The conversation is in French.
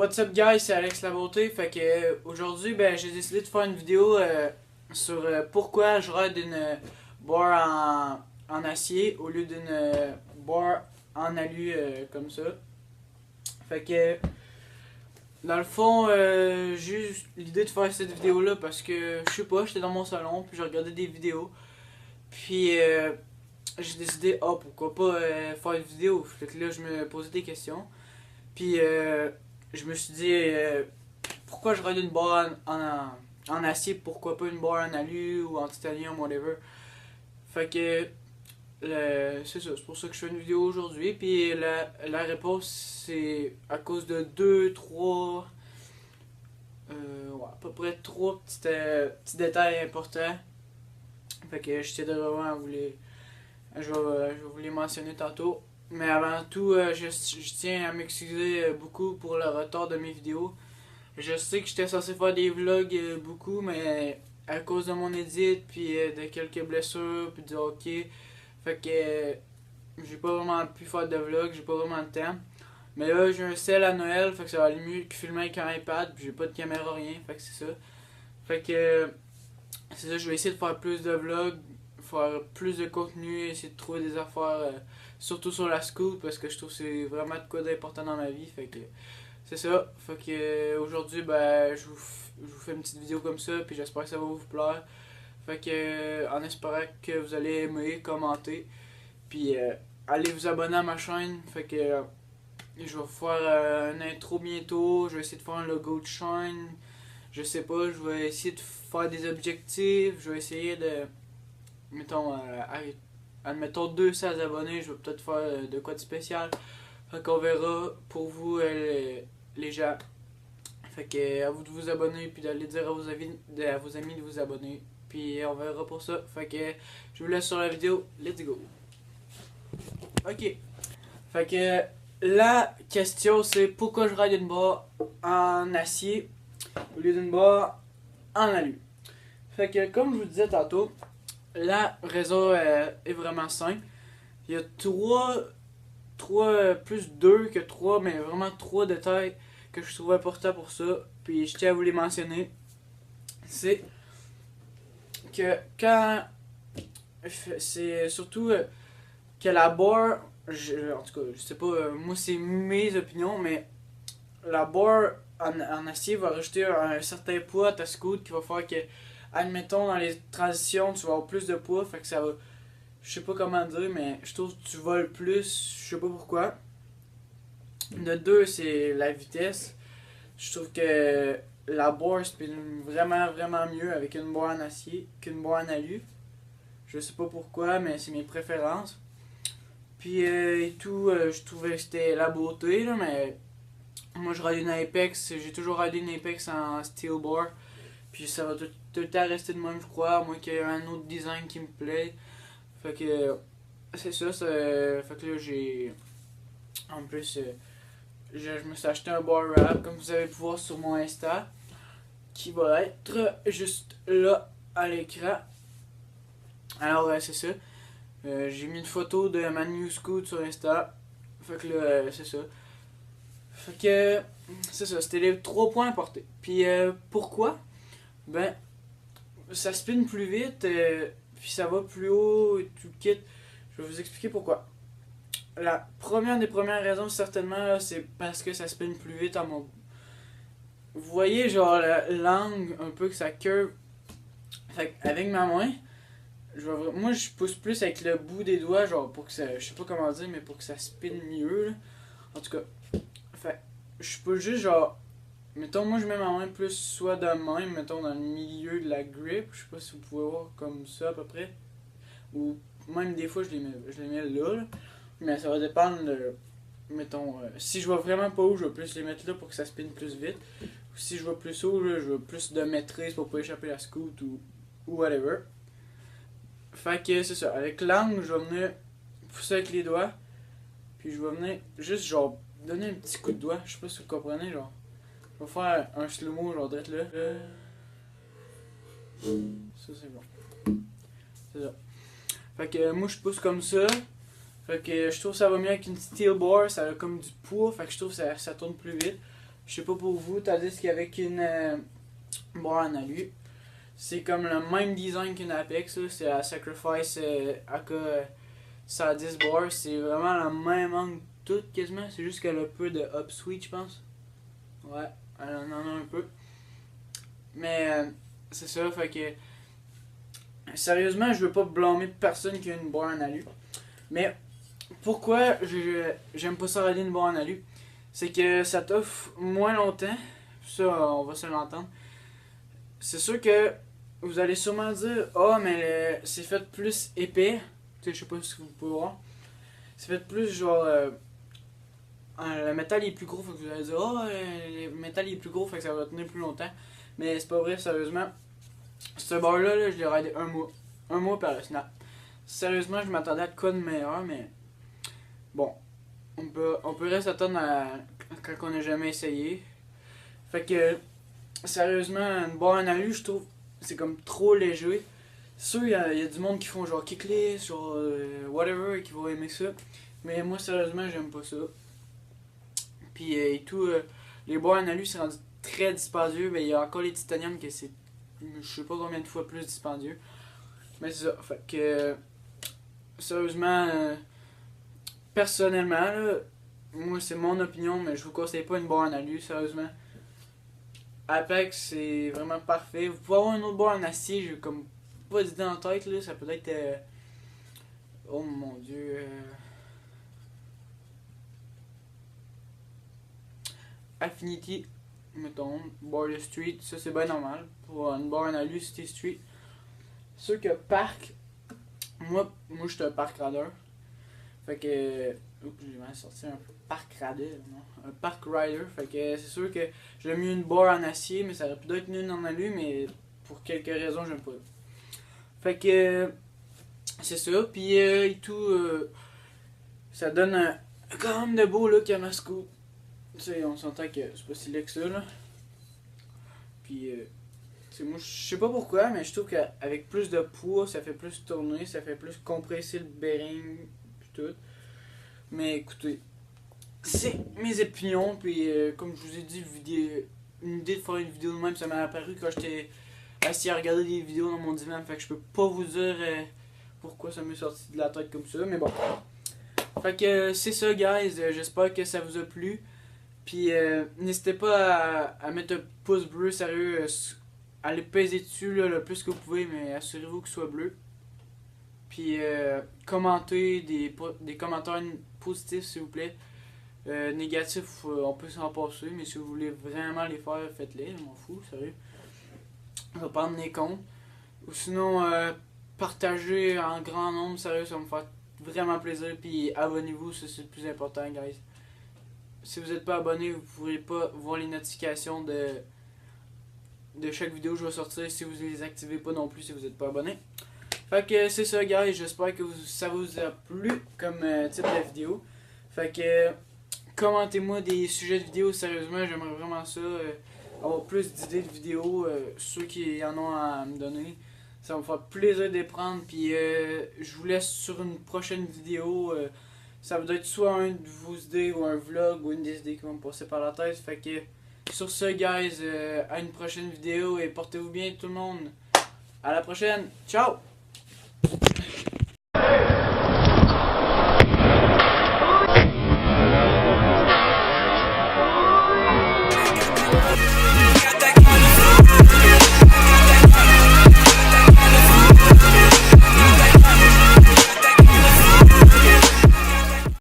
What's up guys, c'est Alex Labonté. Fait que aujourd'hui j'ai décidé de faire une vidéo sur pourquoi je ride une barre en acier au lieu d'une barre en alu comme ça. Fait que dans le fond j'ai eu l'idée de faire cette vidéo là parce que je sais pas, j'étais dans mon salon puis je regardais des vidéos. Puis j'ai décidé pourquoi pas faire une vidéo. Fait que là je me posais des questions. Puis je me suis dit pourquoi je ride une barre en acier, pourquoi pas une barre en alu ou en titanium, whatever. Fait que c'est ça, c'est pour ça que je fais une vidéo aujourd'hui. Puis la réponse c'est à cause de à peu près trois petits détails importants. Fait que je tiens vraiment à je vais vous les mentionner tantôt. Mais avant tout, je tiens à m'excuser beaucoup pour le retard de mes vidéos. Je sais que j'étais censé faire des vlogs beaucoup, mais à cause de mon edit, puis de quelques blessures, puis du hockey, fait que j'ai pas vraiment pu faire de vlog, j'ai pas vraiment de temps. Mais là, j'ai un sel à Noël, fait que ça va aller mieux que filmer avec un iPad, puis j'ai pas de caméra, rien, fait que c'est ça. Fait que c'est ça, je vais essayer de faire plus de vlogs, faire plus de contenu, essayer de trouver des affaires, surtout sur la school, parce que je trouve que c'est vraiment de quoi d'important dans ma vie. Fait que c'est ça. Fait que aujourd'hui, je vous fais une petite vidéo comme ça, puis j'espère que ça va vous plaire. Fait que en espérant que vous allez aimer, commenter, puis allez vous abonner à ma chaîne. Fait que je vais vous faire une intro bientôt, je vais essayer de faire un logo de chaîne. Je sais pas, je vais essayer de faire des objectifs, je vais essayer de, mettons, admettons 200 abonnés, je vais peut-être faire de quoi de spécial. Fait qu'on verra pour vous les gens. Fait que à vous de vous abonner, puis d'aller dire à vos amis de vous abonner. Puis on verra pour ça. Fait que je vous laisse sur la vidéo, let's go. Ok. Fait que la question c'est pourquoi je ride une barre en acier au lieu d'une barre en alu. Fait que comme je vous disais tantôt, la raison est vraiment simple. Il y a plus deux que trois, mais vraiment trois détails que je trouve importants pour ça. Puis je tiens à vous les mentionner. C'est que c'est surtout que la barre, en tout cas, je sais pas, moi c'est mes opinions, mais la barre en acier va rajouter un certain poids à ta scoot qui va faire que, admettons, dans les transitions, tu vas avoir plus de poids, fait que ça va. Je sais pas comment dire, mais je trouve que tu voles plus, je sais pas pourquoi. De deux, c'est la vitesse. Je trouve que la barre spin vraiment mieux avec une barre en acier qu'une barre en alu. Je sais pas pourquoi, mais c'est mes préférences. Puis et tout, je trouvais que c'était la beauté, là, mais moi je ride une Apex, j'ai toujours ridé une Apex en steel bar. Puis ça va tout le temps rester de même, je crois, à moins qu'il y ait un autre design qui me plaît. Fait que c'est ça, fait que là j'ai. En plus, je me suis acheté un bar wrap, comme vous avez pu voir sur mon Insta, qui va être juste là à l'écran. Alors, c'est ça. J'ai mis une photo de ma new scoot sur Insta. Fait que là, c'est ça. Fait que, c'est ça, c'était les 3 points importés. Puis pourquoi? Ben, ça spin plus vite, puis ça va plus haut et tout kit. Je vais vous expliquer pourquoi. La première des premières raisons, certainement, c'est parce que ça spin plus vite en mon. Vous voyez, genre, l'angle un peu que ça curve. Fait avec ma main, moi je pousse plus avec le bout des doigts, genre, pour que ça. Je sais pas comment dire, mais pour que ça spin mieux, là. En tout cas, fait je peux juste, genre. Mettons, moi je mets ma main plus soit de même, mettons dans le milieu de la grip, je sais pas si vous pouvez voir comme ça à peu près. Ou même des fois je les mets là. Mais ça va dépendre de. Mettons, si je vais vraiment pas haut, je vais plus les mettre là pour que ça spinne plus vite. Ou si je vais plus haut, là, je veux plus de maîtrise pour pas échapper la scoot ou whatever. Fait que c'est ça. Avec l'angle, je vais venir pousser avec les doigts. Puis je vais venir juste genre donner un petit coup de doigt. Je sais pas si vous comprenez, genre. Je vais faire un slow-mo, genre d'être là. Ça c'est bon. C'est ça. Fait que moi je pousse comme ça. Fait que je trouve que ça va mieux avec une steel bar, ça a comme du poids, fait que je trouve que ça tourne plus vite. Je sais pas pour vous, tandis qu'avec une barre en alu, c'est comme le même design qu'une Apex, là. C'est la Sacrifice AK 110 bar, c'est vraiment le même angle tout quasiment, c'est juste qu'elle a un peu de up switch, je pense. Ouais, elle en a un peu. Mais c'est ça, fait que sérieusement, je veux pas blâmer personne qui a une barre en alu. Mais pourquoi j'aime pas ça regarder une barre en alu? C'est que ça t'offre moins longtemps. Ça, on va se l'entendre. C'est sûr que vous allez sûrement dire, oh, mais c'est fait plus épais. Tu sais, je sais pas si vous pouvez voir. C'est fait plus genre. Le métal est plus gros, fait que vous allez dire, oh, le métal est plus gros, fait que ça va tenir plus longtemps. Mais c'est pas vrai, sérieusement. Ce bar-là, là, je l'ai raidé un mois. Un mois par le snap. Sérieusement, je m'attendais à de quoi de meilleur, mais bon. On peut rester attendre quand on n'a jamais essayé. Fait que, sérieusement, une barre en alu, je trouve, c'est comme trop léger. C'est sûr, il y a du monde qui font genre kickless, genre whatever, et qui vont aimer ça. Mais moi, sérieusement, j'aime pas ça. Puis, et tout, les barres en alu, c'est rendu très dispendieux. Mais il y a encore les titanium que c'est, je sais pas combien de fois plus dispendieux. Mais c'est ça. Fait que, sérieusement, personnellement, là, moi, c'est mon opinion, mais je vous conseille pas une barre en alu, sérieusement. Apex, c'est vraiment parfait. Vous pouvez avoir une autre barre en acier, j'ai comme pas d'idée en tête, là. Ça peut être. Oh mon dieu. Affinity, mettons. Bar de Street, ça c'est bien normal. Pour une barre en alu, c'était Street. C'est sûr que Park. Moi je suis un Park Rider. Fait que. Oups, j'ai mal sorti un Park Rider, non? Un Park Rider. Fait que c'est sûr que j'aime mieux une barre en acier, mais ça aurait pu être une en alu, mais pour quelques raisons, j'aime pas. Fait que. C'est ça. Puis et tout. Ça donne quand même de beau look à ma scoop. Tu sais, on s'entend que c'est pas si laid que ça, là. Puis. Moi, je sais pas pourquoi, mais je trouve qu'avec plus de poids, ça fait plus tourner, ça fait plus compresser le bearing, puis tout. Mais écoutez, c'est mes opinions, puis comme je vous ai dit, une idée de faire une vidéo de même, ça m'est apparu quand j'étais assis à regarder des vidéos dans mon divan, fait que je peux pas vous dire pourquoi ça m'est sorti de la tête comme ça, mais bon. Fait que c'est ça, guys, j'espère que ça vous a plu, puis n'hésitez pas à mettre un pouce bleu, sérieux, allez peser dessus là, le plus que vous pouvez, mais assurez-vous que ce soit bleu. Puis commentez des commentaires positifs s'il vous plaît. Négatifs, on peut s'en passer, mais si vous voulez vraiment les faire, faites-les, je m'en fous, sérieux. Je vais pas en tenir compte. Ou sinon, partagez en grand nombre, sérieux, ça va me faire vraiment plaisir. Puis abonnez-vous, ça c'est le plus important, guys. Si vous n'êtes pas abonné, vous ne pourrez pas voir les notifications de chaque vidéo que je vais sortir si vous les activez pas non plus si vous n'êtes pas abonné. Fait que c'est ça, guys, j'espère que ça vous a plu comme type de vidéo. Fait que commentez-moi des sujets de vidéo, sérieusement, j'aimerais vraiment ça, avoir plus d'idées de vidéos, ceux qui en ont à me donner. Ça va me faire plaisir de les prendre, puis je vous laisse sur une prochaine vidéo. Ça va être soit un de vos idées ou un vlog ou une des idées qui vont me passer par la tête. Fait que sur ce, guys, à une prochaine vidéo et portez-vous bien tout le monde. À la prochaine, ciao!